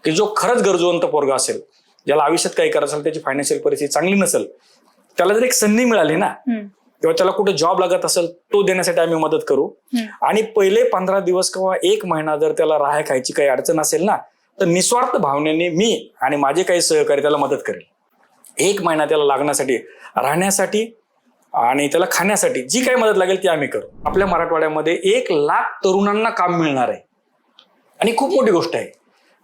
की जो खरंच गरजवंत पोरगा असेल, ज्याला आयुष्यात काही करायचं असेल, त्याची फायनान्शियल परिस्थिती चांगली नसेल, त्याला जर एक संधी मिळाली ना किंवा त्याला कुठे जॉब लागत असेल, तो देण्यासाठी आम्ही मदत करू. आणि पहिले 15 दिवस किंवा 1 महिना जर त्याला राहाय खायची काही अडचण असेल ना, तर निस्वार्थ भावनेने मी आणि माझे काही सहकारी त्याला मदत करेल. 1 महिना त्याला लागण्यासाठी, राहण्यासाठी आणि त्याला खाण्यासाठी जी काही मदत लागेल ती आम्ही करू. आपल्या मराठवाड्यामध्ये 1 लाख तरुणांना काम मिळणार आहे आणि खूप मोठी गोष्ट आहे.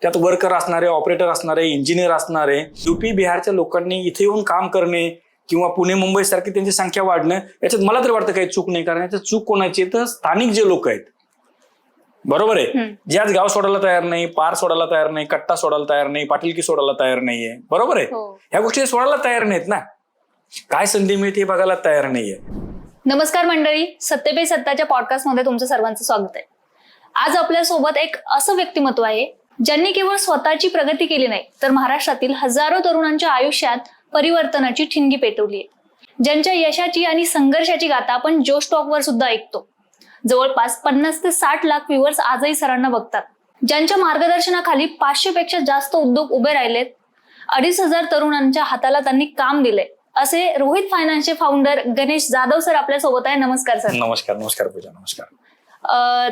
त्यात वर्कर असणारे, ऑपरेटर असणारे, इंजिनियर असणारे, युपी बिहारच्या लोकांनी इथे येऊन काम करणे किंवा पुणे मुंबई सारखी त्यांची संख्या वाढणं, याच्यात मला तरी वाटतं काही चूक नाही. कारण याच्यात चूक कोणाची, तर स्थानिक जे लोक आहेत, बरोबर आहे, जे आज गाव सोडायला तयार नाही, पार सोडायला तयार नाही, कट्टा सोडायला तयार नाही, पाटीलकी सोडायला तयार नाहीये, बरोबर आहे. ह्या गोष्टी सोडायला तयार नाहीत ना. काय संधी मिळते बघायला तयार नाहीये. नमस्कार मंडळी, सत्य पे सत्ताच्या पॉडकास्ट मध्ये तुमचं सर्वांचं स्वागत आहे. आज आपल्या सोबत एक असं व्यक्तिमत्व आहे ज्यांनी केवळ स्वतःची प्रगती केली नाही, तर महाराष्ट्रातील हजारो तरुणांच्या आयुष्यात परिवर्तनाची ठिणगी पेटवली आहे. ज्यांच्या यशाची आणि संघर्षाची गाथा आपण जोश टॉक वर सुद्धा ऐकतो. जवळपास 50 ते 60 लाख व्ह्यूअर्स आजही सरांना बघतात. ज्यांच्या मार्गदर्शनाखाली 500 पेक्षा जास्त उद्योग उभे राहिलेत. 2,500 तरुणांच्या हाताला त्यांनी काम दिले. असे रोहित फायनान्सचे फाउंडर गणेश जाधव सर आपल्या सोबत आहे. नमस्कार सर. नमस्कार. नमस्कार पूजा. नमस्कार.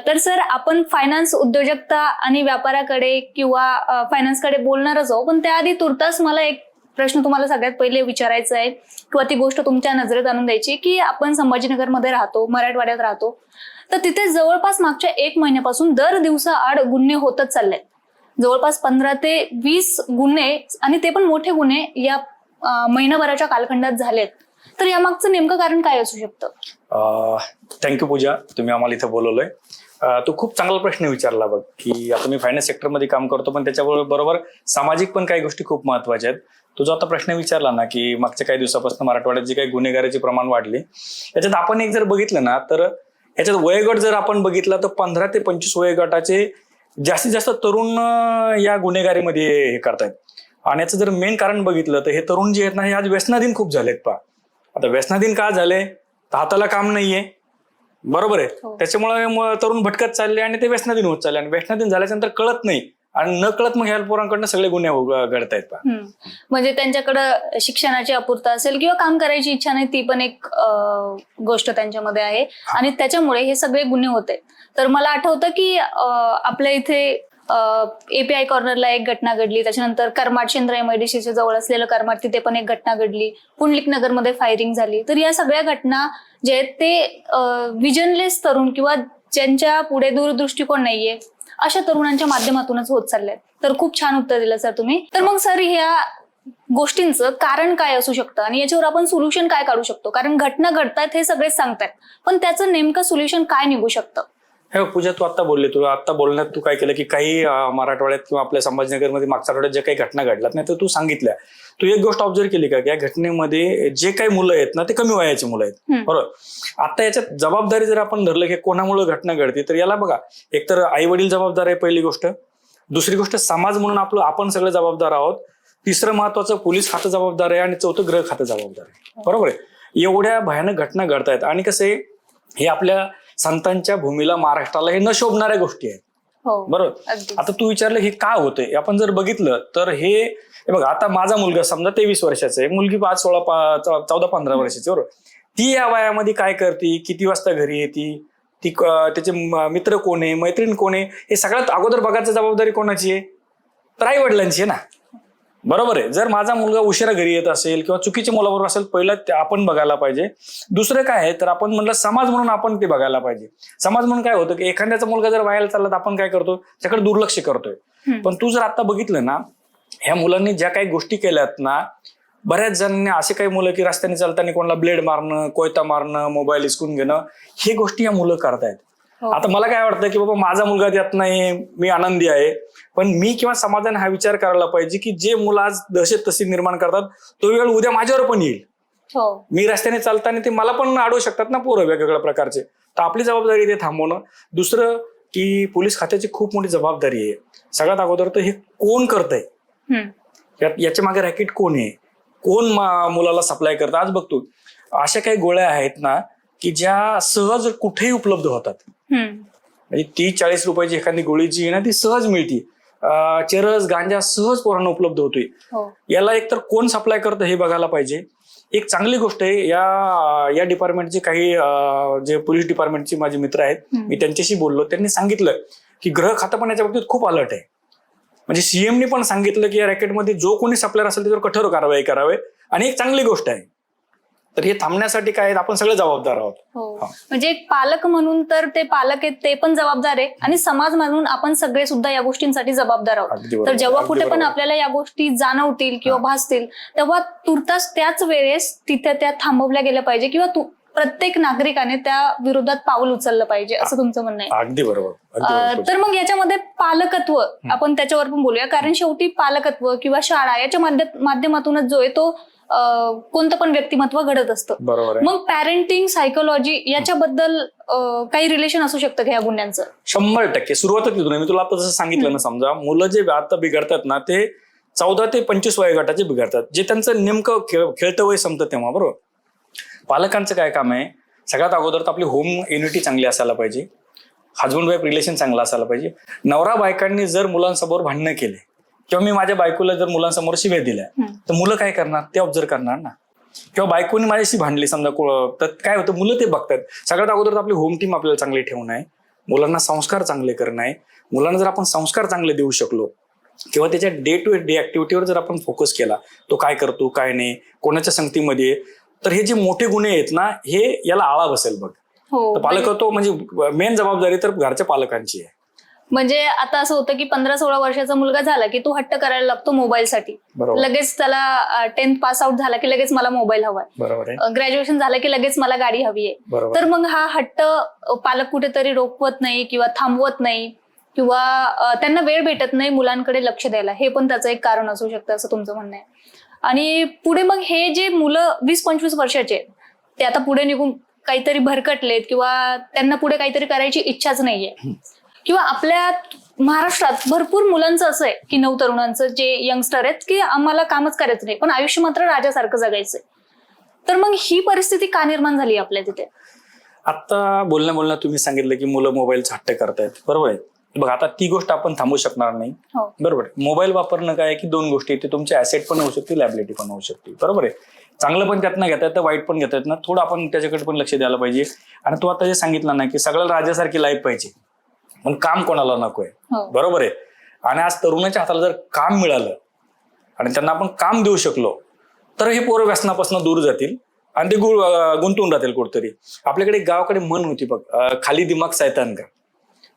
तर सर, आपण फायनान्स उद्योजकता आणि व्यापाराकडे किंवा फायनान्सकडे बोलणारच आहोत, पण त्याआधी तुर्तास मला एक प्रश्न तुम्हाला सगळ्यात पहिले विचारायचा आहे किंवा ती गोष्ट तुमच्या नजरेत आणून द्यायची की आपण संभाजीनगरमध्ये राहतो, मराठवाड्यात राहतो, तर तिथे जवळपास मागच्या 1 महिन्यापासून दर दिवसाआड गुन्हे होतच चाललेत. जवळपास 15 ते 20 गुन्हे, आणि ते पण मोठे गुन्हे या महिनाभराच्या कालखंडात झालेत. तर यामागचं नेमकं कारण काय असू शकतं? थँक्यू पूजा, तुम्ही आम्हाला इथं बोलवलंय. तो खूप चांगला प्रश्न विचारला बघ, की आता मी फायनान्स सेक्टरमध्ये काम करतो, पण त्याच्याबरोबर सामाजिक पण काही गोष्टी खूप महत्वाच्या आहेत. तो जो आता प्रश्न विचारला ना, की मागच्या काही दिवसापासून मराठवाड्यात जे काही गुन्हेगारीचे प्रमाण वाढले, याच्यात आपण एक जर बघितलं ना, तर याच्यात वयोगट जर आपण बघितला तर 15 ते 25 वयोगटाचे जास्तीत जास्त तरुण या गुन्हेगारीमध्ये हे करतायत. आणि याचं जर मेन कारण बघितलं तर हे तरुण जे आहेत ना, हे आज व्यसनाधीन खूप झालेत. पहा, आता व्यसनाधीन का झाले, तर हाताला काम नाहीये, बरोबर आहे. त्याच्यामुळे तरुण भटकत चालले आणि ते व्यसनाधीन होत चालले, आणि व्यसनाधीन झाल्यानंतर कळत नाही आणि न कळत मग ह्या पोरांकडनं सगळे गुन्हे घडतायत. म्हणजे त्यांच्याकडं शिक्षणाची अपूर्ता असेल किंवा काम करायची इच्छा नाही, ती पण एक गोष्ट त्यांच्यामध्ये आहे आणि त्याच्यामुळे हे सगळे गुन्हे होते. तर मला आठवतं की आपल्या इथे API कॉर्नरला एक घटना घडली, त्याच्यानंतर करमाड शेंद्रा MIDCच्या जवळ असलेलं करमाड, तिथे पण एक घटना घडली, पुंडलिक नगरमध्ये फायरिंग झाली. तर या सगळ्या घटना जे आहेत ते विजनलेस तरुण किंवा ज्यांच्या पुढे दूरदृष्टिकोन नाहीये अशा तरुणांच्या माध्यमातूनच होत चालल्यात. तर खूप छान उत्तर दिलं सर तुम्ही. तर मग सर, ह्या गोष्टींचं कारण काय असू शकतं आणि याच्यावर आपण सोल्युशन काय काढू शकतो? कारण घटना घडतायत हे सगळेच सांगतायत, पण त्याचं नेमकं सोल्युशन काय निघू शकतं? हे पूजा, तू आता बोलले, तू आता बोलण्यात तू काय केलं की काही मराठवाड्यात किंवा आपल्या संभाजीनगरमध्ये मागच्या आठवड्यात ज्या काही घटना घडल्यात नाही, तर तू सांगितल्या. तू एक गोष्ट ऑब्झर्व केली का, की या घटनेमध्ये जे काही मुलं आहेत ना, ते कमी वयाची मुलं आहेत, बरोबर. आता याच्यात जबाबदारी जर आपण धरलं की कोणामुळे घटना घडते, तर याला बघा, एकतर आई वडील जबाबदार आहे, पहिली गोष्ट. दुसरी गोष्ट, समाज म्हणून आपण सगळे जबाबदार आहोत. तिसरं महत्वाचं, पोलीस खातं जबाबदार आहे. आणि चौथं, गृह खातं जबाबदार आहे, बरोबर आहे. एवढ्या भयानक घटना घडतायत आणि कसे हे आपल्या संतांच्या भूमीला, महाराष्ट्राला हे न शोभणाऱ्या गोष्टी आहेत, बरोबर. आता तू विचारलं हे का होतंय, आपण जर बघितलं तर हे बघा, आता माझा मुलगा समजा 23 वर्षाचा आहे, मुलगी 14-15 वर्षाची, बरोबर. ती या वयामध्ये काय करते, किती वाजता घरी येते, ती त्याचे मित्र कोण आहे, मैत्रीण कोण आहे, हे सगळ्यात अगोदर बघायची जबाबदारी कोणाची आहे, तर आई वडिलांची आहे ना, बरोबर आहे. जर माझा मुलगा उशिरा घरी येत असेल किंवा चुकीच्या मुलाबरोबर असेल, पहिलं आपण बघायला पाहिजे. दुसरं काय आहे, तर आपण म्हणलं समाज म्हणून आपण ते बघायला पाहिजे. समाज म्हणून काय होतं की एखाद्याचा मुलगा जर व्हायला चालला तर आपण काय करतो, त्याकडे दुर्लक्ष करतोय. पण तू जर आता बघितलं ना, ह्या मुलांनी ज्या काही गोष्टी केल्यात ना, बऱ्याच जणांनी असे काही मुलं की रस्त्याने चालताना कोणाला ब्लेड मारणं, कोयता मारणं, मोबाईल हिसकून घेणं, हे गोष्टी या मुलं करतायत. आता मला काय वाटतं की बाबा, माझा मुलगा त्यात नाही, मी आनंदी आहे, पण मी किंवा समाजाने हा विचार करायला पाहिजे की जे मुलं आज दहशत तशी निर्माण करतात, तो वेळ उद्या माझ्यावर पण येईल. मी रस्त्याने चालताना ते मला पण अडवू शकतात ना पोरं वेगवेगळ्या प्रकारचे. तर आपली जबाबदारी ते थांबवणं. दुसरं की पोलीस खात्याची खूप मोठी जबाबदारी आहे. सगळ्यात अगोदर तर हे कोण करतंय, याच्या मागे रॅकेट कोण आहे, कोण मुलाला सप्लाय करतं. आज बघतो अशा काही गोळ्या आहेत ना की ज्या सहज कुठेही उपलब्ध होतात. म्हणजे 30-40 रुपयाची एखादी गोळी जी आहे ना, ती सहज मिळते. चरस गांजा सहज पोरांना उपलब्ध होतोय. हो. याला एकतर कोण सप्लाय करतं हे बघायला पाहिजे. एक चांगली गोष्ट आहे, या डिपार्टमेंटचे काही जे पोलीस डिपार्टमेंटचे माझे मित्र आहेत, मी त्यांच्याशी बोललो, त्यांनी सांगितलं की गृह खातं पण याच्या बाबतीत खूप अलर्ट आहे. म्हणजे सीएमनी पण सांगितलं की या रॅकेटमध्ये जो कोणी सप्लायर असेल त्याच्यावर कठोर कारवाई करावे. आणि एक चांगली गोष्ट आहे. तर हे थांबण्यासाठी काय आपण सगळे जबाबदार आहोत. हो, म्हणजे एक पालक म्हणून तर ते पालक आहेत ते पण जबाबदार आहे, आणि समाज म्हणून आपण सगळे सुद्धा या गोष्टींसाठी जबाबदार आहोत. तर जेव्हा कुठे पण आपल्याला या गोष्टी जाणवतील किंवा भासतील तेव्हा तुर्तास त्याच वेळेस तिथे त्या थांबवल्या गेल्या पाहिजे, किंवा प्रत्येक नागरिकाने त्या विरोधात पाऊल उचललं पाहिजे, असं तुमचं म्हणणं आहे. अगदी बरोबर. तर मग याच्यामध्ये पालकत्व आपण त्याच्यावर पण बोलूया, कारण शेवटी पालकत्व किंवा शाळा याच्या माध्यमातूनच जो आहे तो कोणतं पण व्यक्तिमत्व घडत असतं. बरोबर. मग पॅरेंटिंग सायकोलॉजी याच्याबद्दल काही रिलेशन असू शकतं का या गुन्ह्यांचं? 100% सुरुवातच तिथून. मी तुला आता जसं सांगितलं ना, समजा मुलं जे आता बिघडतात ना ते 14 ते 25 वयोगटाचे बिघडतात, जे त्यांचं नेमकं खेळतं वय संपतं तेव्हा. बरोबर. पालकांचं काय काम आहे, सगळ्यात अगोदर तर आपली होम युनिटी चांगली असायला पाहिजे, हजबंड वाईफ रिलेशन चांगलं असायला पाहिजे. नवरा बायकांनी जर मुलांसमोर भांडणं केले किंवा मी माझ्या बायकोला जर मुलांसमोर शिव्या दिल्या तर मुलं काय करणार, ते ऑब्झर्व करणार ना. किंवा बायकोनी माझ्याशी भांडली समजा, तर काय होतं, मुलं ते बघतात. सगळ्यात अगोदर तर आपली होम टीम आपल्याला चांगली ठेवणं आहे, मुलांना संस्कार चांगले करणं आहे. मुलांना जर आपण संस्कार चांगले देऊ शकलो किंवा त्याच्या डे टू डे ऍक्टिव्हिटीवर जर आपण फोकस केला, तो काय करतो काय नाही, कोणाच्या संगतीमध्ये, तर हे जे मोठे गुन्हे आहेत ना, हे याला आळा बसेल बघ. हो, पालकत्व म्हणजे मेन जबाबदारी तर घरच्या पालकांची आहे. म्हणजे आता असं होतं की 15-16 वर्षाचा मुलगा झाला की तो हट्ट करायला लागतो मोबाईलसाठी. लगेच त्याला 10th पास आउट झाला की लगेच मला मोबाईल हवाय. बरोबर आहे. ग्रॅज्युएशन झालं की लगेच मला गाडी हवी आहे. तर मग हा हट्ट पालक कुठेतरी रोखवत नाही किंवा थांबवत नाही, किंवा त्यांना वेळ भेटत नाही मुलांकडे लक्ष द्यायला. हे पण त्याचं एक कारण असू शकतं असं तुमचं म्हणणं आहे. आणि पुढे मग हे जे मुलं 20-25 वर्षाचे ते आता पुढे निघून काहीतरी भरकटलेत किंवा त्यांना पुढे काहीतरी करायची इच्छाच नाहीये, किंवा आपल्या महाराष्ट्रात भरपूर मुलांचं असं आहे की नवतरुणांचं जे यंगस्टर आहेत की आम्हाला कामच करायचं नाही पण आयुष्य मात्र राजासारखं जगायचंय. तर मग ही परिस्थिती का निर्माण झाली आपल्या तिथे? आता बोलण्या तुम्ही सांगितलं की मुलं मोबाईलचा हट्ट करतायत. बरोबर आहे. बघ, आता ती गोष्ट आपण थांबू शकणार नाही. बरोबर आहे. मोबाईल वापरणं काय की दोन गोष्टी, ते तुमचे ऍसेट पण होऊ शकते, लायबिलिटी पण होऊ शकते. बरोबर आहे. चांगलं पण त्यातनं घेता येतं, वाईट पण घेता येत ना. थोडं आपण त्याच्याकडे पण लक्ष द्यायला पाहिजे. आणि तू आता जे सांगितलं ना की सगळ्याला राजासारखी लाईफ पाहिजे पण काम कोणाला नकोय. बरोबर आहे. आणि आज तरुणाच्या हाताला जर काम मिळालं आणि त्यांना आपण काम देऊ शकलो तर हे पोरं व्यसनापासून दूर जातील आणि ते गुंतवून राहतील कुठतरी. आपल्याकडे गावाकडे म्हण होती बघ, खाली दिमाग सैतान का.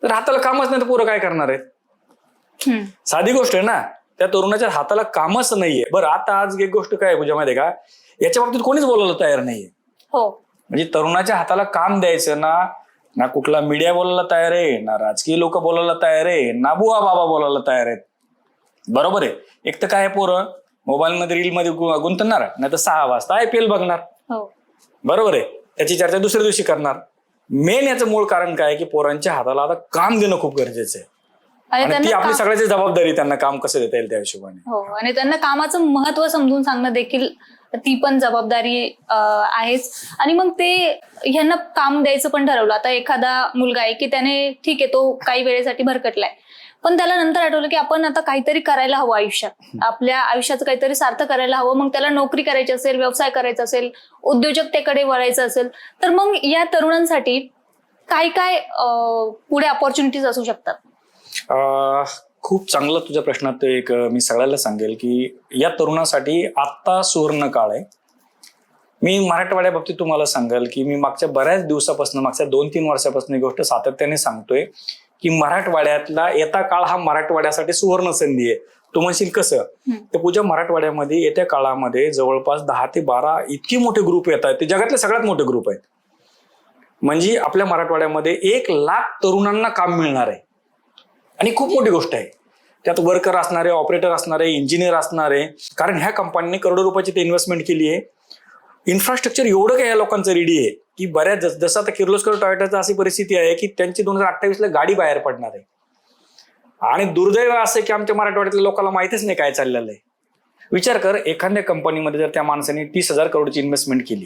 तर हाताला कामच नाही तर पोरं काय करणार आहेत? साधी गोष्ट आहे ना. त्या तरुणाच्या हाताला कामच नाहीये. बरं, आता आज एक गोष्ट काय पूजा माहिती आहे का, याच्या बाबतीत कोणीच बोलायला तयार नाहीये. म्हणजे तरुणाच्या हाताला काम द्यायचं ना कुठला मीडिया बोलायला तयार आहे, ना राजकीय लोक बोलायला तयार आहे, ना बुवा बाबा बोलायला तयार आहेत. बरोबर आहे. एक तर काय पोरं मोबाईलमध्ये रील मध्ये गुंतणार, नाही तर 6 वाजता IPL बघणार. बरोबर आहे. त्याची चर्चा दुसऱ्या दिवशी करणार. मेन याचं मूळ कारण काय की पोरांच्या हाताला आता काम देणं खूप गरजेचं आहे आणि ती आपली सगळ्याची जबाबदारी, त्यांना काम कसं देता येईल त्या हिशोबाने. हो, आणि त्यांना कामाचं महत्व समजून सांगणं देखील ती पण जबाबदारी आहेच. आणि मग ते ह्यांना काम द्यायचं पण ठरवलं. आता एखादा मुलगा आहे की त्याने ठीक आहे तो काही वेळेसाठी भरकटलाय, पण त्याला नंतर आठवलं की आपण आता काहीतरी करायला हवं आयुष्यात, आपल्या आयुष्याचं काहीतरी सार्थ करायला हवं. मग त्याला नोकरी करायची असेल, व्यवसाय करायचा असेल, उद्योजकतेकडे वळायचं असेल, तर मग या तरुणांसाठी काय काय पुढे अपॉर्च्युनिटीज असू शकतात? खूप चांगलं तुझ्या प्रश्नात एक मी सगळ्याला सांगेल की या तरुणासाठी आत्ता सुवर्ण काळ आहे. मी मराठवाड्या बाबतीत तुम्हाला सांगेल की मी मागच्या बऱ्याच दिवसापासून, मागच्या 2-3 वर्षापासून ही गोष्ट सातत्याने सांगतोय की मराठवाड्यातला येता काळ हा मराठवाड्यासाठी सुवर्ण संधी आहे. तू म्हणशील कसं, तर पूजा मराठवाड्यामध्ये येत्या काळामध्ये जवळपास 10 ते 12 इतके मोठे ग्रुप येत आहेत, ते जगातले सगळ्यात मोठे ग्रुप आहेत. म्हणजे आपल्या मराठवाड्यामध्ये 1 लाख तरुणांना काम मिळणार आहे आणि खूप मोठी गोष्ट आहे. त्यात वर्कर असणारे, ऑपरेटर असणारे, इंजिनियर असणारे, कारण ह्या कंपनीने करोडो रुपयाची ते इन्व्हेस्टमेंट केली आहे. इन्फ्रास्ट्रक्चर एवढं काय या लोकांचं रेडी आहे की बऱ्याच, जसं आता किर्लोस्कर टोयोटाची अशी परिस्थिती आहे की त्यांची 2028ला गाडी बाहेर पडणार आहे. आणि दुर्दैव असं की आमच्या मराठवाड्यातल्या लोकांना माहितीच नाही काय चाललेलं आहे. विचार कर, एखाद्या कंपनीमध्ये जर त्या माणसाने 30,000 करोडची इन्व्हेस्टमेंट केली,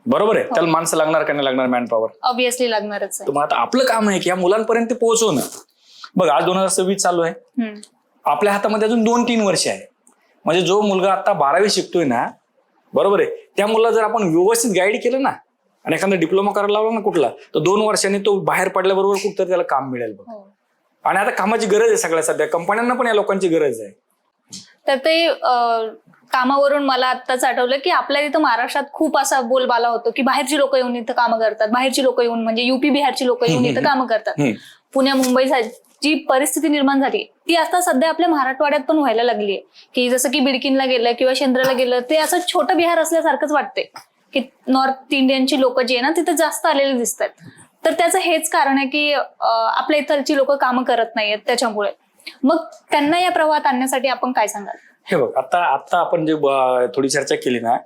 बरोबर आहे, त्याला माणसं लागणार का नाही लागणार? मॅन पॉवर ऑब्व्हियसली लागणारच आहे. तर मग आता आपलं काम आहे की या मुलांपर्यंत पोहोचवणं. बघ आज 2026 चालू आहे, हम्म. आपल्या हातामध्ये अजून 2-3 वर्ष आहे. म्हणजे जो मुलगा आता 12वी शिकतोय ना, बरोबर आहे, त्या मुलाला जर आपण व्यवस्थित गाईड केलं ना आणि एखादा डिप्लोमा करायला लावला ना कुठला, तर 2 वर्षांनी तो बाहेर पडल्याबरोबर कुठं त्याला काम मिळेल बघ. हो. आणि आता कामाची गरज आहे सगळ्या, सध्या कंपन्यांना पण या लोकांची गरज आहे. तर ते कामावरून मला आत्ताच आठवलं की आपल्या इथं महाराष्ट्रात खूप असा बोलबाला होतो की बाहेरची लोक येऊन इथं कामं करतात, बाहेरची लोक येऊन म्हणजे युपी बिहारची लोक येऊन इथं कामं करतात. पुण्या मुंबई जी परिस्थिती निर्माण झाली ती आता सध्या आपल्या मराठवाड्यात पण व्हायला लागली आहे. की जसं की बिडकीनला गेलं किंवा शेंद्राला गेलं, ते असं छोटं बिहार असल्यासारखंच वाटतंय की नॉर्थ इंडियनची लोक जी आहे ना तिथे जास्त आलेली दिसतात. तर त्याचं हेच कारण आहे की आपल्या इथलची लोक कामं करत नाहीयेत त्याच्यामुळे. मग त्यांना या प्रवाहात आणण्यासाठी आपण काय सांगाल? हे बघ, आता आपण जे थोडी चर्चा केली ना,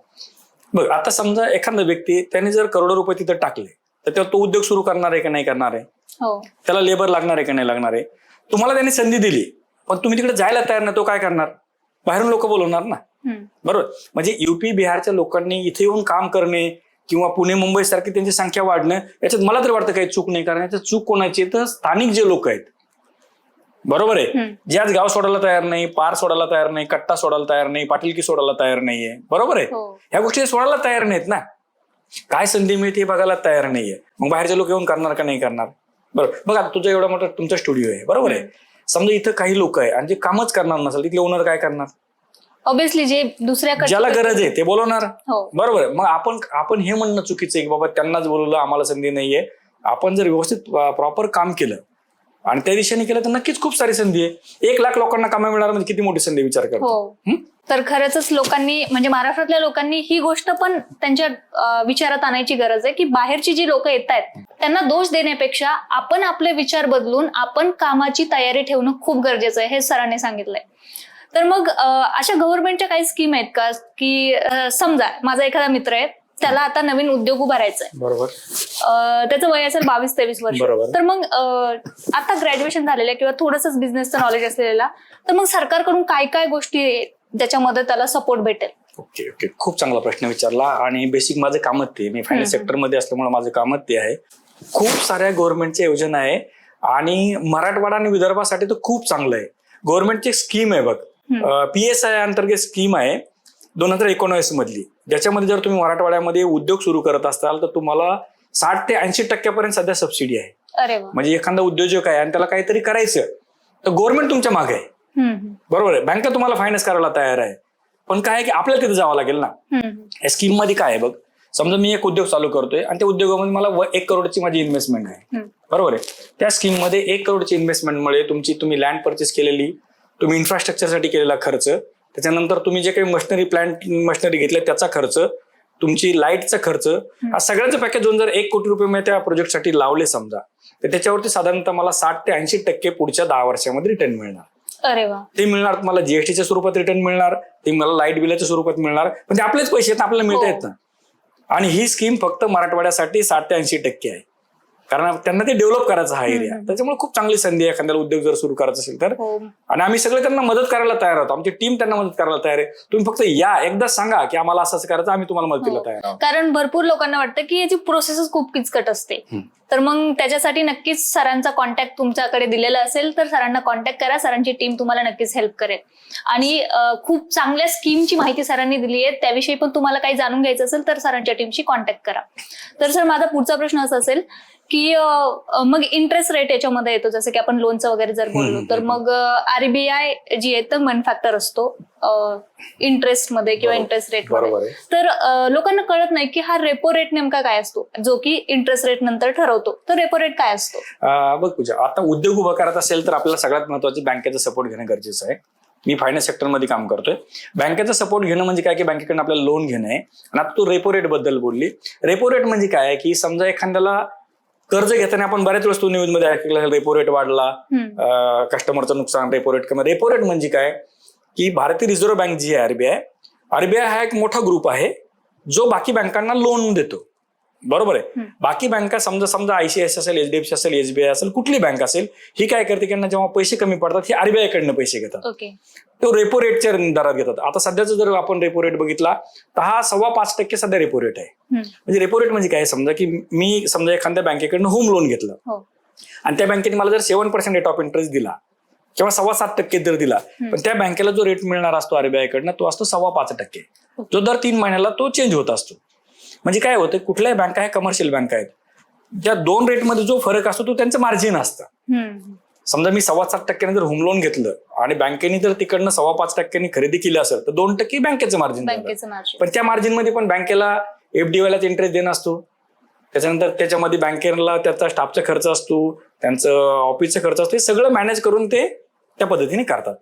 बघ आता समजा एखादा व्यक्ती त्याने जर करोडो रुपये तिथं टाकले, तर तेव्हा तो उद्योग सुरू करणार आहे का नाही करणार आहे, हो, त्याला लेबर लागणार आहे का नाही लागणार आहे. तुम्हाला त्यांनी संधी दिली पण तुम्ही तिकडे जायला तयार नाही, तो काय करणार, बाहेरून लोक बोलवणार ना, बरोबर. म्हणजे युपी बिहारच्या लोकांनी इथे येऊन काम करणे किंवा पुणे मुंबई सारखी त्यांची संख्या वाढणं, याच्यात मला तरी वाटतं काही चूक नाही. कारण याच्यात चूक कोणाची, तर स्थानिक जे लोक आहेत, बरोबर आहे, जे आज गाव सोडायला तयार नाही, पार सोडायला तयार नाही, कट्टा सोडायला तयार नाही, पाटीलकी सोडायला तयार नाहीये, बरोबर आहे. ह्या गोष्टी सोडायला तयार नाहीत ना, काय संधी मिळते बघायला तयार नाहीये. मग बाहेरचे लोक येऊन करणार का नाही करणार. बरोबर. बघा तुझा एवढा मोठा तुमचा स्टुडिओ आहे, बरोबर आहे, समजा इथं काही लोक आहे आणि जे कामच करणार नसेल, तिथले ओनर काय करणार, ऑब्विसली जे दुसऱ्या ज्याला गरज आहे ते बोलवणार, हो, बरोबर आहे. मग आपण हे म्हणणं चुकीचं आहे की बाबा त्यांनाच बोलवलं, आम्हाला संधी नाहीये. आपण जर व्यवस्थित प्रॉपर काम केलं आणि त्या दिशेने केलं तर नक्कीच खूप सारी संधी आहे. 1 लाख लोकांना कामा मिळणार म्हणजे किती मोठी संधी विचार करतो. तर खरंच लोकांनी म्हणजे महाराष्ट्रातल्या लोकांनी ही गोष्ट पण त्यांच्या विचारात आणायची गरज आहे की बाहेरची जी लोक येत आहेत त्यांना दोष देण्यापेक्षा आपण आपले विचार बदलून आपण कामाची तयारी ठेवणं खूप गरजेचं आहे, हे सरांनी सांगितलंय. तर मग अशा गव्हर्नमेंटच्या काही स्कीम आहेत का की समजा माझा एखादा मित्र आहे, त्याला आता नवीन उद्योग उभारायचा आहे, बरोबर, त्याचं वय असेल 22-23 वर्ष, तर मग आता ग्रॅज्युएशन झालेलं किंवा थोडंसं बिझनेसचं नॉलेज असलेला, तर मग सरकारकडून काय काय गोष्टी ज्याच्यामध्ये त्याला सपोर्ट भेटेल? ओके, खूप चांगला प्रश्न विचारला. आणि बेसिक माझं कामच ते, मी फायनान्स सेक्टरमध्ये असल्यामुळे माझं कामच ते आहे. खूप साऱ्या गव्हर्नमेंटच्या योजना आहे आणि मराठवाडा आणि विदर्भासाठी तर खूप चांगलं आहे. गव्हर्नमेंटची स्कीम आहे बघ, PSI अंतर्गत स्कीम आहे 2019 मधली, ज्याच्यामध्ये जर तुम्ही मराठवाड्यामध्ये उद्योग सुरू करत असाल तर तुम्हाला 60 ते 80% सध्या सबसिडी आहे. अरे वा. म्हणजे एखादा उद्योजक आहे आणि त्याला काहीतरी करायचं तर गव्हर्नमेंट तुमच्या मागे आहे, बरोबर आहे. बँका तुम्हाला फायनान्स करायला तयार आहे, पण काय आहे की आपल्याला तिथे जावं लागेल ना. या स्कीम मध्ये काय आहे बघ, समजा मी एक उद्योग चालू करतोय आणि त्या उद्योगामध्ये मला 1 करोडची माझी इन्व्हेस्टमेंट आहे, बरोबर आहे. त्या स्कीम मध्ये 1 करोडची इन्व्हेस्टमेंटमुळे तुम्ही लँड परचेस केलेली, तुम्ही इन्फ्रास्ट्रक्चरसाठी केलेला खर्च, त्याच्यानंतर तुम्ही जे काही मशिनरी घेतल्या त्याचा खर्च, तुमची लाईटचा खर्च, हा सगळ्याचं पॅकेज होऊन जर 1 कोटी रुपये मी त्या प्रोजेक्टसाठी लावले समजा, तर त्याच्यावरती साधारणतः मला 60 ते 80% पुढच्या 10 वर्षामध्ये रिटर्न मिळणार. अरे वा. ते मिळणार तुम्हाला जीएसटीच्या स्वरूपात रिटर्न मिळणार, ते मला लाईट बिलाच्या स्वरूपात मिळणार, पण ते आपलेच पैसे आहेत, आपल्याला मिळता येत ना. आणि ही स्कीम फक्त मराठवाड्यासाठी 60 ते 80% आहे, कारण त्यांना ते डेव्हलप करायचा हा एरिया. त्याच्यामुळे खूप चांगली संधी आहे एखाद्याला उद्योग जर सुरू करायचा असेल तर. आणि आम्ही सगळे त्यांना मदत करायला तयार आहोत, आमची टीम त्यांना मदत करायला तयार आहे. तुम्ही फक्त या एकदा सांगा की आम्हाला असं करायचं, आम्ही तुम्हाला मदतीला तयार आहोत. कारण भरपूर लोकांना वाटतं की याची प्रोसेसच खूप किचकट असते, तर मग त्याच्यासाठी नक्कीच सरांचा कॉन्टॅक्ट तुमच्याकडे दिलेला असेल तर सरांना कॉन्टॅक्ट करा, सरांची टीम तुम्हाला नक्कीच हेल्प करेल. आणि खूप चांगल्या स्कीमची माहिती सरांनी दिली आहे, त्याविषयी पण तुम्हाला काही जाणून घ्यायचं असेल तर सरांच्या टीमशी कॉन्टॅक्ट करा. तर सर माझा पुढचा प्रश्न असा असेल की मग इंटरेस्ट रेट याच्यामध्ये येतो, जसं की आपण लोनचं वगैरे जर बोललो तर मग RBI जी आहे तर मन फॅक्टर असतो इंटरेस्ट मध्ये किंवा इंटरेस्ट रेट मध्ये. तर लोकांना कळत नाही की हा रेपो रेट नेमका काय असतो, जो की इंटरेस्ट रेट नंतर ठरवतो. तर रेपो रेट काय असतो? बघ पूजा, आता उद्योग उभा करत असेल तर आपल्याला सगळ्यात महत्त्वाचं बँकेचा सपोर्ट घेणं गरजेचं आहे. मी फायनान्स सेक्टरमध्ये काम करतोय. बँकेचा सपोर्ट घेणं म्हणजे काय की बँकेकडून आपल्याला लोन घेणं आहे. आणि आता तू रेपो रेट बद्दल बोलली. रेपो रेट म्हणजे काय की समजा एखाद्याला कर्ज घेताना आपण बऱ्याच वस्तू न्यूज मध्ये ऐकलं, रेपो रेट वाढला, कस्टमरचं नुकसान, रेपो रेट कमी. रेपो रेट म्हणजे काय की भारतीय रिझर्व्ह बँक जी आहे RBI हा एक मोठा ग्रुप आहे जो बाकी बँकांना लोन देतो, बरोबर आहे. बाकी बँका समजा ICICI असेल, HDFC असेल, SBI असेल, कुठली बँक असेल, ही काय करते की जेव्हा पैसे कमी पडतात ही RBI कडनं पैसे घेतात, तो रेपो रेटच्या दरात घेतात. आता सध्याचा जर आपण रेपो रेट बघितला तर हा 5.25% सध्या रेपो रेट आहे. म्हणजे रेपो रेट म्हणजे काय, समजा की मी एखाद्या बँकेकडनं होम लोन घेतलं, आणि त्या बँकेने मला जर 7% रेट ऑफ इंटरेस्ट दिला किंवा 7.25% दर दिला, पण त्या बँकेला जो रेट मिळणार असतो RBI कडनं तो असतो 5.25%, जो दर 3 महिन्याला तो चेंज होत असतो. म्हणजे काय होतं, कुठल्याही बँका ह्या कमर्शियल बँका आहेत, त्या 2 रेटमध्ये जो फरक असतो तो त्यांचं मार्जिन असतं. समजा मी 7.25% जर होम लोन घेतलं आणि बँकेने जर तिकडनं 5.25% खरेदी केली असेल तर 2% बँकेचं मार्जिन. पण त्या मार्जिनमध्ये पण बँकेला FD वाल्याच इंटरेस्ट देणं असतो, त्याच्यानंतर त्याच्यामध्ये बँकेला त्याचा स्टाफचा खर्च असतो, त्यांचं ऑफिसचा खर्च असतो, हे सगळं मॅनेज करून ते त्या पद्धतीने करतात.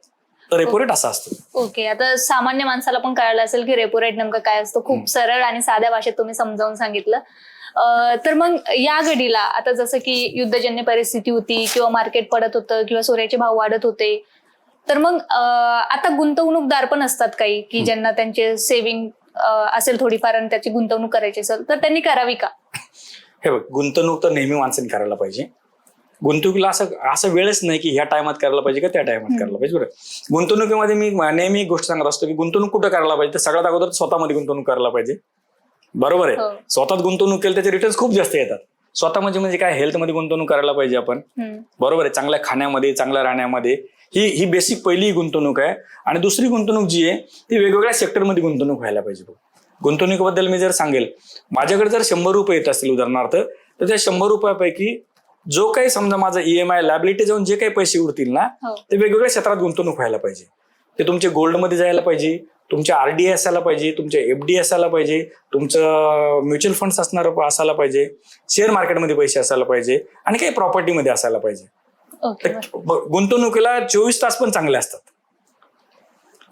तर रेपो रेट असा असतो. ओके, आता सामान्य माणसाला पण कळलं असेल की रेपो रेट नेमकं काय असतं. खूप सरळ आणि साध्या भाषेत तुम्ही समजावून सांगितलं. तर मग या घडीला आता जसं की युद्धजन्य परिस्थिती होती किंवा मार्केट पडत होतं किंवा सोन्याचे भाव वाढत होते, तर मग आता गुंतवणूकदार पण असतात काही की ज्यांना त्यांचे सेव्हिंग असेल थोडीफार आणि त्याची गुंतवणूक करायची असेल तर त्यांनी करावी का? हे बघ, गुंतवणूक तर नेहमी माणसाने करायला पाहिजे. गुंतवणुकीला असं वेळच नाही की ह्या टायमात करायला पाहिजे का त्या टायमात करायला पाहिजे. बरं, गुंतवणुकीमध्ये मी नेहमी एक गोष्ट सांगत असतो की गुंतवणूक कुठं करायला पाहिजे, तर सगळ्यात अगोदर स्वतःमध्ये गुंतवणूक करायला पाहिजे. बरोबर आहे. स्वतःत गुंतवणूक केली त्याचे रिटर्न्स खूप जास्त येतात. स्वतः म्हणजे काय, हेल्थमध्ये गुंतवणूक करायला पाहिजे आपण. बरोबर आहे, चांगल्या खाण्यामध्ये, चांगल्या राहण्यामध्ये, ही बेसिक पहिली गुंतवणूक आहे. आणि दुसरी गुंतवणूक जी आहे ती वेगवेगळ्या सेक्टरमध्ये गुंतवणूक व्हायला पाहिजे. गुंतवणुकीबद्दल मी जर सांगेल, माझ्याकडे जर 100 रुपये येत असतील उदाहरणार्थ, तर त्या 100 रुपयापैकी जो काही समजा माझं EMI लॅबिलिटी जाऊन जे काही पैसे उरतील ना, ते वेगवेगळ्या क्षेत्रात गुंतवणूक व्हायला पाहिजे. ते तुमचे गोल्डमध्ये जायला पाहिजे, तुमच्या RD असायला पाहिजे, तुमच्या FD असायला पाहिजे, तुमचं म्युच्युअल फंड्स असणार असायला पाहिजे, शेअर मार्केटमध्ये पैसे असायला पाहिजे आणि काही प्रॉपर्टीमध्ये असायला पाहिजे. गुंतवणुकीला 24 तास पण चांगले असतात.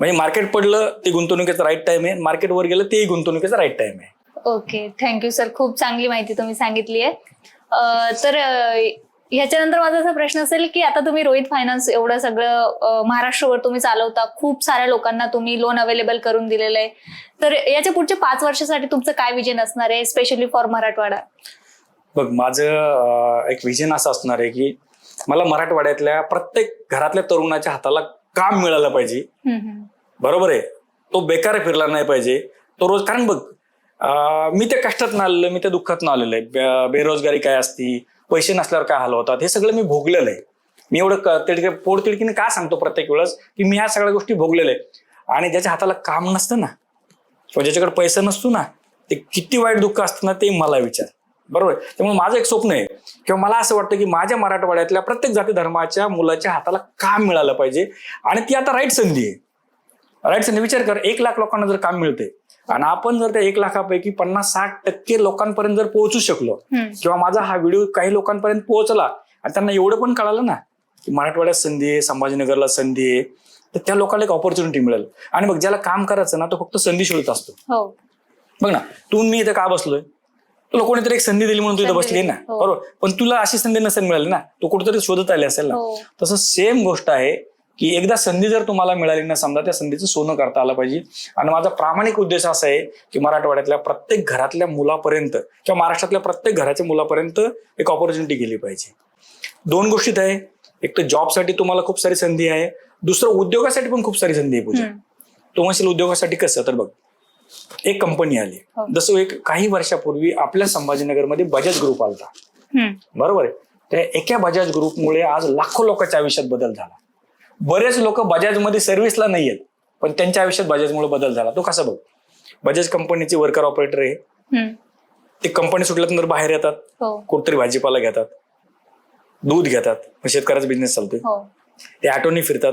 म्हणजे मार्केट पडलं ते गुंतवणुकीचा राईट टाइम आहे, मार्केट वर गेलं तेही गुंतवणुकीचा राईट टाइम आहे. ओके, थँक्यू सर, खूप चांगली माहिती तुम्ही सांगितली आहे. तर ह्याच्यानंतर माझा असा प्रश्न असेल की आता तुम्ही रोहित फायनान्स एवढं सगळं महाराष्ट्रभर तुम्ही चालवता, खूप साऱ्या लोकांना तुम्ही लोन अवेलेबल करून दिलेलं आहे, तर याच्या पुढच्या 5 वर्षासाठी तुमचं काय विजन असणार आहे, स्पेशली फॉर मराठवाडा? बघ, माझं एक विजन असं असणार आहे की मला मराठवाड्यातल्या प्रत्येक घरातल्या तरुणाच्या हाताला काम मिळालं पाहिजे. बरोबर आहे, तो बेकार फिरला नाही पाहिजे तो रोज. कारण बघ, मी त्या कष्टात ना आलेलो, मी त्या दुःखात ना आलेलो आहे. बेरोजगारी काय असती, पैसे नसल्यावर काय हाल होतात, हे सगळं मी भोगलेलं आहे. मी एवढं पोटतिडकीने का सांगतो प्रत्येक वेळेस की मी ह्या सगळ्या गोष्टी भोगलेल्या आहे. आणि ज्याच्या हाताला काम नसतं ना किंवा ज्याच्याकडे पैसा नसतो ना, ते किती वाईट दुःख असतं ना, ते मला विचार. बरोबर. त्यामुळे माझं एक स्वप्न आहे किंवा मला असं वाटतं की माझ्या मराठवाड्यातल्या प्रत्येक जाती धर्माच्या मुलाच्या हाताला काम मिळालं पाहिजे. आणि ती आता राईट संधी आहे. राईट संधी. विचार कर, 1 लाख लोकांना जर काम मिळते आणि आपण जर त्या 1 लाखापैकी 50-60% लोकांपर्यंत जर पोहोचू शकलो किंवा माझा हा व्हिडिओ काही लोकांपर्यंत पोहोचला आणि त्यांना एवढं पण कळालं ना की मराठवाड्यात संधी आहे, संभाजीनगरला संधी आहे, तर त्या लोकांना एक ऑपॉर्च्युनिटी मिळेल. आणि बघ, ज्याला काम करायचं ना तो फक्त संधी शोधत असतो. बघ ना, तू मी इथं का बसलोय, तुला कोणीतरी एक संधी दिली म्हणून तू इथं बसली ना. बरोबर. पण तुला अशी संधी नसेल मिळाली ना, तू कुठेतरी शोधत आली असेल ना. तसं सेम गोष्ट आहे की एकदा संधी जर तुम्हाला मिळाली ना, समजा त्या संधीचं सोनं करता आलं पाहिजे. आणि माझा प्रामाणिक उद्देश असा आहे की मराठवाड्यातल्या प्रत्येक घरातल्या मुलापर्यंत किंवा महाराष्ट्रातल्या प्रत्येक घराच्या मुलापर्यंत एक ऑपॉर्च्युनिटी गेली पाहिजे. 2 गोष्टीत आहे. एक तर जॉबसाठी तुम्हाला खूप सारी संधी आहे, दुसरं उद्योगासाठी पण खूप सारी संधी आहे. पूजा, तो म्हणशील उद्योगासाठी कसं, तर बघ, एक कंपनी आली. जसं एक काही वर्षापूर्वी आपल्या संभाजीनगरमध्ये बजाज ग्रुप आलता. बरोबर आहे. त्या एका बजाज ग्रुपमुळे आज लाखो लोकांच्या आयुष्यात बदल झाला. बरेच लोक बजाजमध्ये सर्व्हिसला नाही आहेत, पण त्यांच्या आयुष्यात बजाजमुळे बदल झाला. तो कसा बघ, बजाज कंपनीचे वर्कर ऑपरेटर आहे. ते कंपनी सुटल्यानंतर बाहेर येतात, कुठतरी भाजीपाला घेतात, दूध घेतात, शेतकऱ्याचा बिझनेस चालतोय. ते ऑटोनी फिरतात,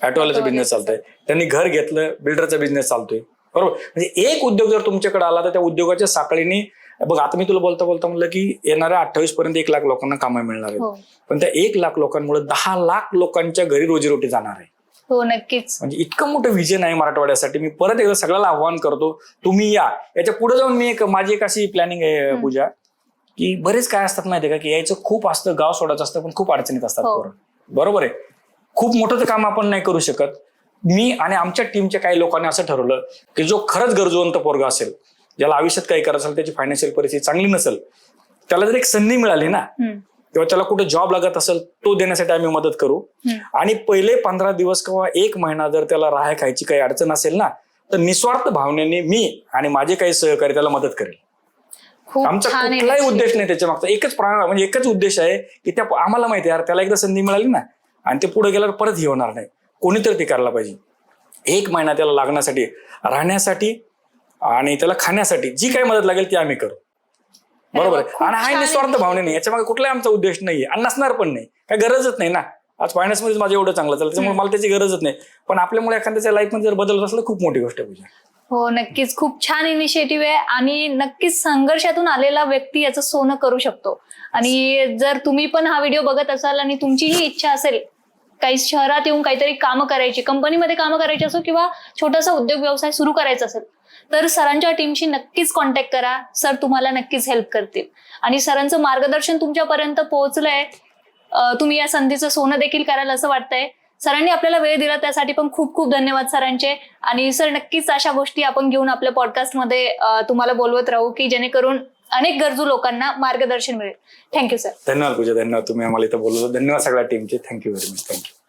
ऑटोवाल्याचा बिझनेस चालतोय. त्यांनी घर घेतलं, बिल्डरचा बिझनेस चालतोय. बरोबर. म्हणजे एक उद्योग जर तुमच्याकडे आला तर त्या उद्योगाच्या साखळीने, बघ आता मी तुला बोलता बोलता म्हणलं की येणाऱ्या 28 पर्यंत 1 लाख लोकांना कामं मिळणार आहेत. पण त्या 1 लाख लोकांमुळे 10 लाख लोकांच्या घरी रोजीरोटी जाणार आहे. हो, नक्कीच. म्हणजे इतकं मोठं विजन आहे मराठवाड्यासाठी. मी परत एकदा सगळ्याला आव्हान करतो, तुम्ही या. याच्या पुढे जाऊन माझी एक अशी प्लॅनिंग आहे पूजा, की बरेच काय असतात माहितीये का, की यायचं खूप असतं, गाव सोडायचं असतं, पण खूप अडचणीत असतात. बरोबर आहे. खूप मोठं काम आपण नाही करू शकत. मी आणि आमच्या टीमच्या काही लोकांनी असं ठरवलं की जो खरंच गरजवंत पोरगा असेल, ज्याला आयुष्यात काही करायचं असेल, त्याची फायनान्शियल परिस्थिती चांगली नसेल, त्याला जर एक संधी मिळाली ना किंवा त्याला कुठे जॉब लागत असेल, तो देण्यासाठी आम्ही मदत करू. आणि पहिले 15 दिवस किंवा 1 महिना जर त्याला राहाय खायची काही अडचण असेल ना, तर निस्वार्थ भावनेने मी आणि माझे काही सहकारी त्याला मदत करेल. खूप आमचा छान कुठलाही आहे. उद्देश नाही त्याच्या मागचा, म्हणजे एकच उद्देश आहे की त्या आम्हाला माहिती आहे यार त्याला एकदा संधी मिळाली ना आणि ते पुढे गेल्यावर परत हे होणार नाही, कोणीतरी ते करायला पाहिजे. 1 महिना त्याला लागण्यासाठी, राहण्यासाठी आणि त्याला खाण्यासाठी जी काही मदत लागेल ती आम्ही करू. बरोबर आहे. खूप आणि हा छान निस्वार्थ भावनेने, याच्या मागे कुठलाही आमचा उद्देश नाहीये आणि नसणार पण नाही, काय गरजच नाही ना. आज फायनान्समध्येच माझं एवढं चांगलं चाललं त्याच्यामुळे मला त्याची गरजच नाही, पण आपल्यामुळे एखाद्याच्या लाईफमध्ये जर बदल असला खूप मोठी गोष्ट आहे पूजा. हो नक्कीच, खूप छान इनिशिएटिव्ह आहे आणि नक्कीच संघर्षातून आलेला व्यक्ती याचं सोनं करू शकतो. आणि जर तुम्ही पण हा व्हिडिओ बघत असाल आणि तुमचीही इच्छा असेल काही शहरात येऊन काहीतरी कामं करायची, कंपनीमध्ये कामं करायची असो किंवा छोटासा उद्योग व्यवसाय सुरू करायचा असेल तर सरांच्या टीमशी नक्कीच कॉन्टॅक्ट करा. सर तुम्हाला नक्कीच हेल्प करतील आणि सरांचं मार्गदर्शन तुमच्यापर्यंत पोहोचलंय, तुम्ही या संधीचं सोनं देखील कराल असं वाटतंय. सरांनी आपल्याला वेळ दिला त्यासाठी पण खूप खूप धन्यवाद सरांचे. आणि सर नक्कीच अशा गोष्टी आपण घेऊन आपल्या पॉडकास्टमध्ये तुम्हाला बोलवत राहू की जेणेकरून अनेक गरजू लोकांना मार्गदर्शन मिळेल. Thank you sir. धन्यवाद पूजा, धन्यवाद. तुम्ही आम्हाला इथं बोलवलं. धन्यवाद सगळ्या टीमचे. Thank you very much. थँक्यू.